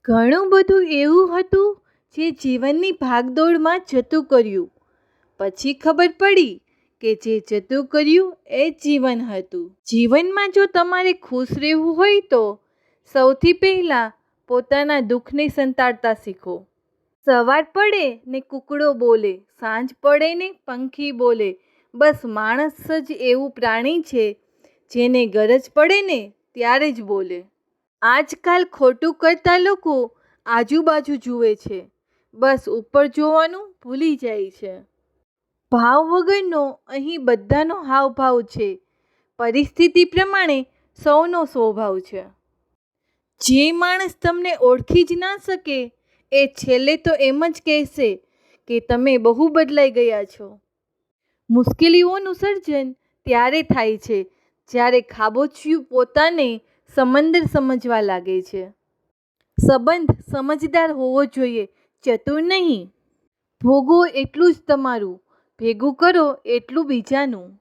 ઘણું બધું એવું હતું જે જીવનની ભાગદોડમાં જતું કર્યું. પછી ખબર પડી કે જે જતું કર્યું એ જ જીવન હતું. જીવનમાં જો તમારે ખુશ રહેવું હોય તો સૌથી પહેલાં પોતાના દુઃખને સંતાડતા શીખો. સવાર પડે ને કૂકડો બોલે, સાંજ પડે ને પંખી બોલે. બસ માણસ જ એવું પ્રાણી છે જેને ગરજ પડે ને ત્યારે જ બોલે. આજકાલ ખોટું કરતા લોકો આજુબાજુ જુએ છે, બસ ઉપર જોવાનું ભૂલી જાય છે. ભાવ વગરનો અહીં બધાનો હાવભાવ છે. પરિસ્થિતિ પ્રમાણે સૌનો સ્વભાવ છે. જે માણસ તમને ઓળખી જ ના શકે એ છેલ્લે તો એમ જ કહેશે કે તમે બહુ બદલાઈ ગયા છો. મુશ્કેલીઓનું સર્જન ત્યારે થાય છે જ્યારે ખાબોચિયું પોતાને સમંદર સમજવા લાગે છે. સંબંધ સમજદાર હોવો જોઈએ, ચતુર નહીં. ભોગવો એટલું જ તમારું, ભેગું કરો એટલું બીજાનું.